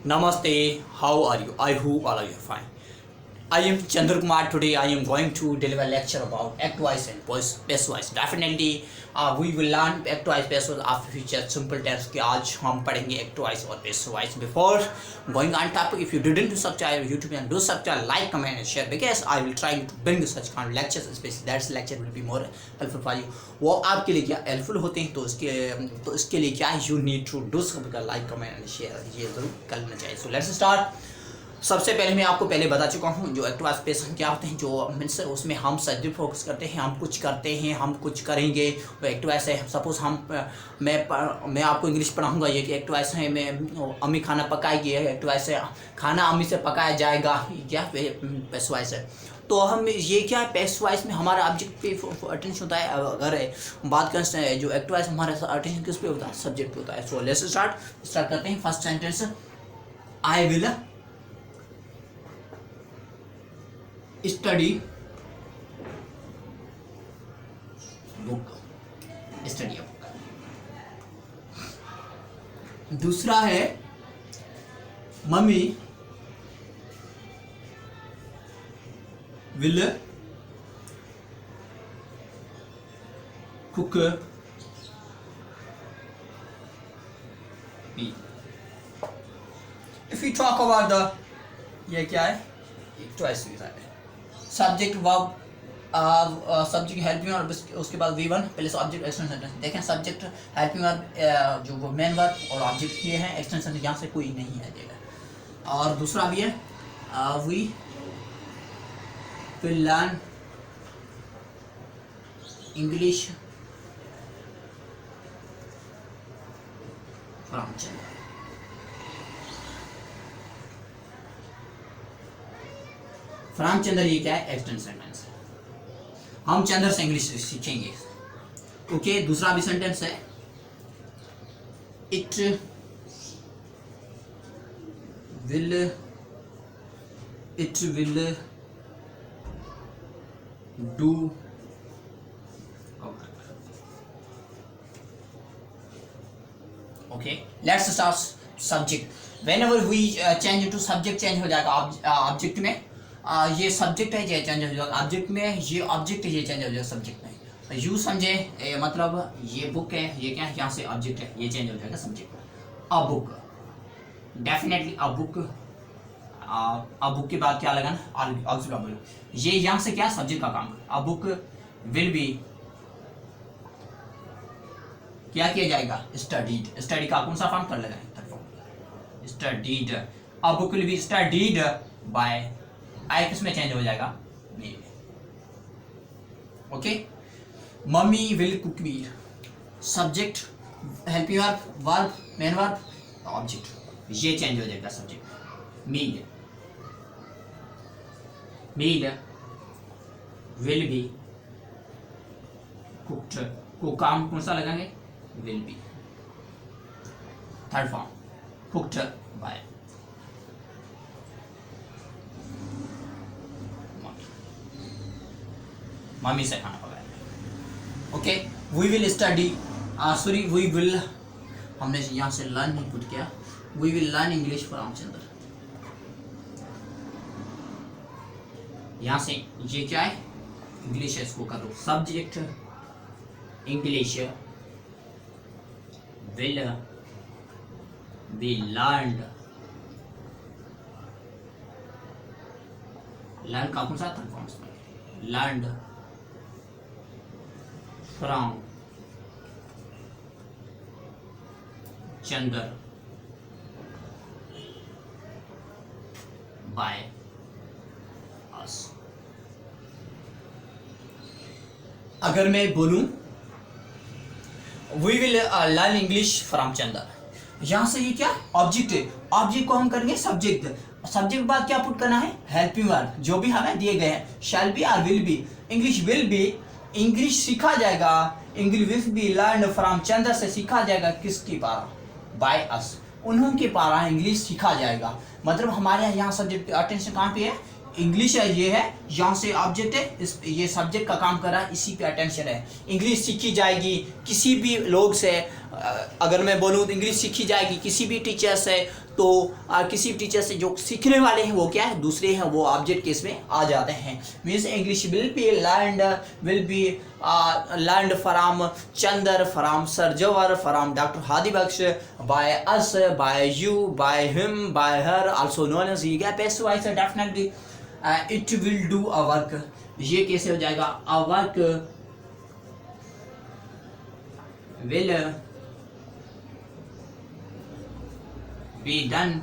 Namaste, how are you? I hope all of you are fine. I am Chandra Kumar. Today I am going to deliver a lecture about actwise and passive. Definitely we will learn actwise passive after future simple tense के आज हम पढ़ेंगे actwise और passive. Before going on topic, if you didn't subscribe YouTube channel, do subscribe, like, comment and share because I will try to bring such kind of lectures, especially that lecture will be more helpful for you. वो आपके लिए क्या helpful होते हैं तो इसके लिए क्या you need to do subscribe, like, comment and share ये जरूर करना चाहिए. So let's start. सबसे पहले मैं आपको पहले बता चुका हूँ जो एक्टिव एक्सप्रेशन क्या होते हैं, जो मीन्स उसमें हम सब्जेक्ट फोकस करते हैं, हम कुछ करते हैं, हम कुछ करेंगे. तो एक्टिव ऐसे है, सपोज मैं आपको इंग्लिश पढ़ाऊँगा. ये एक्टिव ऐसे है, मैं अम्मी खाना पकाएगी. एक्टिव ऐसे खाना अम्मी से पकाया जाएगा. क्या पैसिव वॉइस है. तो हम ये क्या है, पैसिव वॉइस में हमारा ऑब्जेक्ट पे अटेंशन होता है. अगर बात करें जो एक्टिव वॉइस हमारा अटेंशन किस पे होता है, सब्जेक्ट पे होता है. सो लेट्स स्टार्ट करते हैं. First sentence, I will study book. Study book. दूसरा है mummy will cook me. If you talk about the, ये क्या है, चॉइस है. Subject verb, subject helping verb, उसके बाद V1 पहले सब्जेक्ट एक्सटेंशन सेंटेंस. देखें सब्जेक्ट हेल्पिंग वर्ब जो मेन वर्ब और ऑब्जेक्ट ये हैं, एक्सटेंशन यहाँ से कोई नहीं आ जाएगा. और दूसरा भी है we will learn English from Chandra. From Chandra ये क्या है, एक्सटेंशन सेंटेंस. हम चंद्र से इंग्लिश सीखेंगे. ओके. दूसरा भी सेंटेंस है, it will do. Okay. Let's start subject. Whenever we change to subject, change हो जाएगा ऑब्जेक्ट में. ये सब्जेक्ट है, ये चेंज हो जाएगा ऑब्जेक्ट में. ये ऑब्जेक्ट है, ये चेंज हो जाएगा सब्जेक्ट में. यू समझे, मतलब ये बुक है, ये क्या है, यहाँ से ऑब्जेक्ट है, ये चेंज हो जाएगा सब्जेक्ट में. A book, definitely a book. A book के बाद क्या लगाना, ऑक्सिलरी. ये यहाँ से क्या सब्जेक्ट का काम. अ बुक विल बी क्या किया जाएगा, स्टडीड. स्टडी का कौन सा फॉर्म कर लगाए, third form, studied. A book will be studied by, I किस में चेंज हो जाएगा, me. Okay. Mummy will cook me, subject helping verb main verb object, ये चेंज हो जाएगा subject. Meal will be cooked, को काम कौन सा लगाएंगे, will be. Third form, cooked by. Mummy से खाना पकाया. Okay. We will study, sorry we will, हमने यहाँ से लर्न नहीं पुट किया. We will learn English from चंद्र. यहाँ से ये क्या है, इंग्लिश है, इसको कर दो. Subject English will be learned. Learn का कौन सा third form, learned from Chandra by us. अगर मैं बोलूं we will learn English from Chandra, यहां से ये क्या ऑब्जेक्ट है, ऑब्जेक्ट को हम करेंगे सब्जेक्ट. सब्जेक्ट के बाद क्या पुट करना है, हेल्पिंग वर्ब जो भी हमें दिए गए हैं, शैल बी और will be. English will be, English सीखा जाएगा. English will be learn from Chandra से सीखा जाएगा किसकी पारा, बाय अस, उन्होंने पारा इंग्लिश सीखा जाएगा. मतलब हमारे यहाँ सब्जेक्ट अटेंशन कहाँ पे है, इंग्लिश है, ये है, यहाँ से ऑब्जेक्ट है, इस ये सब्जेक्ट का काम कर रहा है, इसी पे अटेंशन है। इंग्लिश सीखी जाएगी किसी भी लोग से, अगर मैं बोलूँ तो इंग्लिश सीखी जाएगी किसी भी टीचर से, तो किसी टीचर से जो सीखने वाले हैं वो क्या है, दूसरे हैं, वो ऑब्जेक्ट केस में आ जाते हैं। Means English will be learned from Chander, from sir Jawar, from doctor Hadi Bakhsh, by us, by you, by him, by her, also known as. ये क्या पैसिव वॉइस है, definitely it will do a work. ये कैसे हो जाएगा, a work will be done.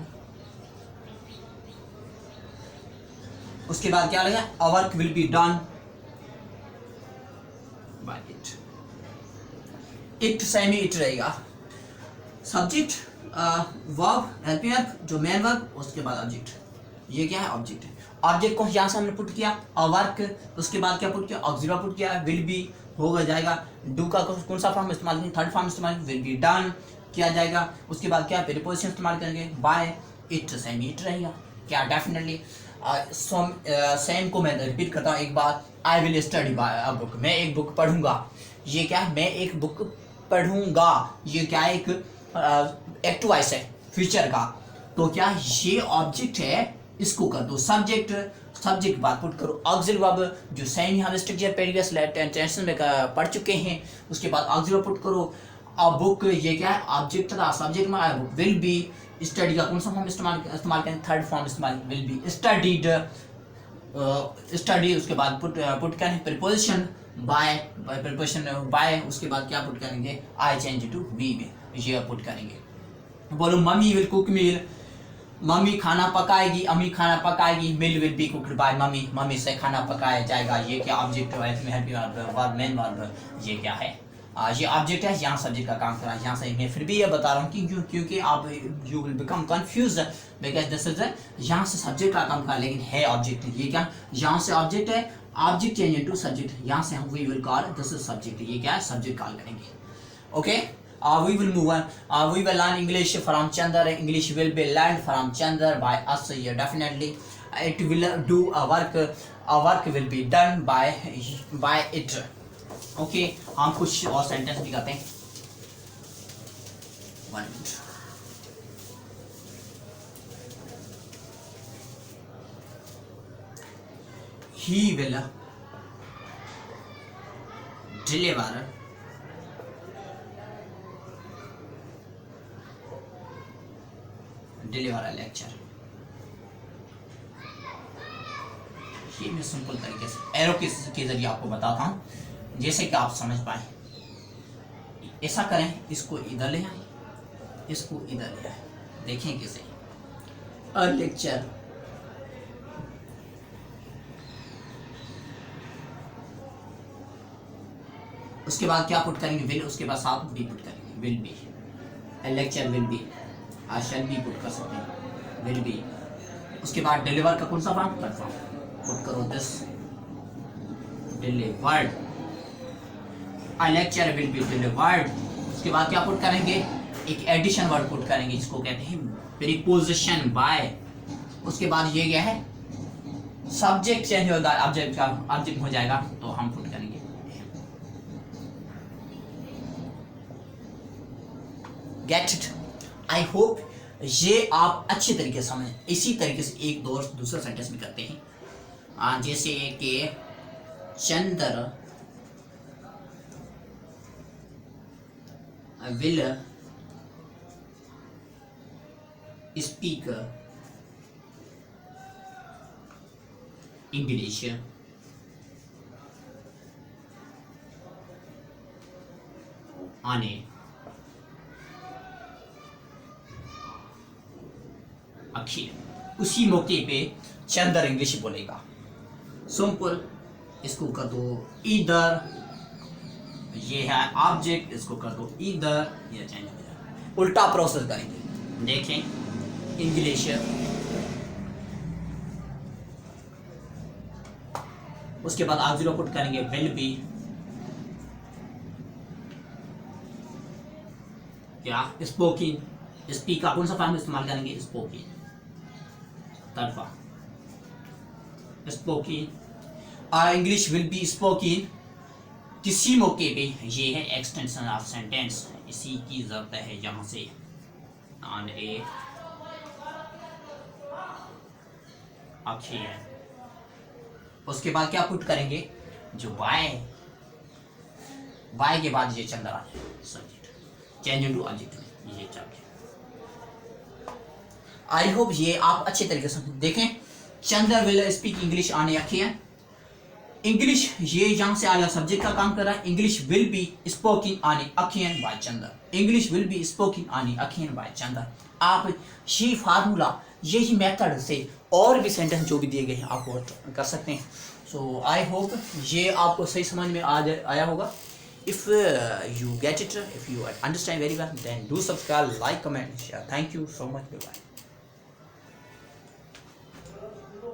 उसके बाद क्या लगेगा, a work will be done by it. It same it रहेगा, सब्जेक्ट वर्ब हेल्पिंग वर्ब जो मेन वर्ब, उसके बाद ऑब्जेक्ट। ये क्या है, ऑब्जेक्ट है। ऑब्जेक्ट को यहाँ से हमने पुट किया अ वर्क, उसके बाद क्या पुट किया, ऑक्सिलरी पुट किया, विल बी होगा जाएगा। डू का कौन सा फॉर्म इस्तेमाल करेंगे, थर्ड फॉर्म इस्तेमाल, विल बी डन किया जाएगा। उसके बाद क्या प्रीपोजिशन इस्तेमाल करेंगे, बाय इट सेमी इट रहेगा। क्या डेफिनेटली सेम को मैं रिपीट करता हूँ एक बार, I will study by a book, मैं एक बुक पढ़ूंगा। ये क्या है, मैं एक बुक पढ़ूंगा। ये क्या है, एक एक्टिव वॉइस है फ्यूचर का। तो क्या ये ऑब्जेक्ट है, इसको कर दो सब्जेक्ट, सब्जेक्ट बात पुट करो ऑक्सिलरी वर्ब जो सेम यहाँ स्ट्रक्चर प्रीवियस टेंस में पढ़ चुके हैं। उसके बाद ऑक्सिलरी पुट करो अ बुक, ये क्या है, ऑब्जेक्ट था, सब्जेक्ट में आया बुक। विल बी स्टडी का कौन सा फॉर्म इस्तेमाल करें, थर्ड फॉर्म इस्तेमाल, विल बी स्टडीड, स्टडी। उसके बाद पुट करें प्रीपोजिशन बाय, प्रीपोजिशन बाय, उसके बाद क्या पुट करेंगे, आई चेंज टू बी में, ये पुट करेंगे। बोलो mummy will cook meal, mummy खाना पकाएगी, अम्मी खाना पकाएगी। Meal will be cooked by mummy, mummy से खाना पकाया जाएगा। ये क्या ऑब्जेक्ट है, वर्ब मेन वर्ब, ये क्या है, ये ऑब्जेक्ट है, यहाँ सब्जेक्ट का काम कर रहा है। यहाँ से मैं फिर भी ये बता रहा हूँ कि क्योंकि आप you will become confuse because this is यहाँ से सब्जेक्ट का काम कर रहा है लेकिन है ऑब्जेक्ट। ये क्या, यहाँ से ऑब्जेक्ट है, ऑब्जेक्ट चेंज इनटू सब्जेक्ट, यहाँ से हम we will call this is subject. ये क्या है, सब्जेक्ट कॉल करेंगे। Okay, we will move on. We will learn English from Chandar. English will be learned from Chandar by us. Yeah, definitely. It will do a work. A work will be done by it. Okay. हम कुछ और sentence भी करते हैं. 1 minute. He will deliver a lecture. ये मैं simple तरीके से एरो के जरिए आपको बताता हूँ जैसे कि आप समझ पाए। ऐसा करें, इसको इधर ले आए, इसको इधर ले आए, देखें कैसे अ लेक्चर। उसके बाद क्या पुट करेंगे, विल, उसके बाद साथ बी पुट करेंगे, will be, a lecture will be, I shall be put कर सकते हैं, will be। उसके बाद डिलीवर का कौन सा फॉर्म, थर्ड फॉर्म पुट करो, this delivered, a lecture will be delivered। उसके बाद क्या पुट करेंगे, एक एडिशन वर्ड पुट करेंगे जिसको कहते हैं प्रीपोजिशन बाय। उसके बाद ये क्या है, सब्जेक्ट चेंज होगा, ऑब्जेक्ट का ऑब्जेक्ट हो जाएगा, तो हम पुट करेंगे गेट इट। आई होप ये आप अच्छे तरीके से समझें। इसी तरीके से एक दो दूसरा सेंटेंस भी करते हैं, जैसे कि चंद्र विल स्पीक इंग्लिश ऑन अखिल। उसी मौके पे चंदर इंग्लिश बोलेगा। सिंपल, इसको कर दो इधर, ये है ऑब्जेक्ट, इसको कर दो इधर, ये चेंज हो जाएगा। उल्टा प्रोसेस करेंगे, देखें इंग्लिश, उसके बाद ऑक्सिलरी पुट करेंगे विल बी, क्या स्पोकिंग, स्पीक का कौन सा फॉर्म इस्तेमाल करेंगे, स्पोकिंग, third form स्पोकिंग। English will be स्पोकिंग किसी मौके पे, ये है एक्सटेंशन ऑफ सेंटेंस, इसी की जरूरत है यहाँ से ऑन ए अखियां। उसके बाद क्या पुट करेंगे, जो बाय के बाद ये चंद्र आ जाए, सब्जेक्ट चेंज इनटू ऑब्जेक्ट में ये चल। आई होप ये आप अच्छे तरीके से देखें। चंद्र विल स्पीक इंग्लिश ऑन अखियां। इंग्लिश ये यहाँ से आया सब्जेक्ट का काम कर रहा है। English will be spoking on अखियन by Chandra. English will be spoking on अखियन बाय चंद्र। आप ये फार्मूला, यही मेथड से और भी सेंटेंस जो भी दिए गए हैं आप वो कर सकते हैं। सो आई होप ये आपको सही समझ में आया होगा। If you get it, if you understand very well, then do subscribe, like, comment, share. Thank you so much, bye.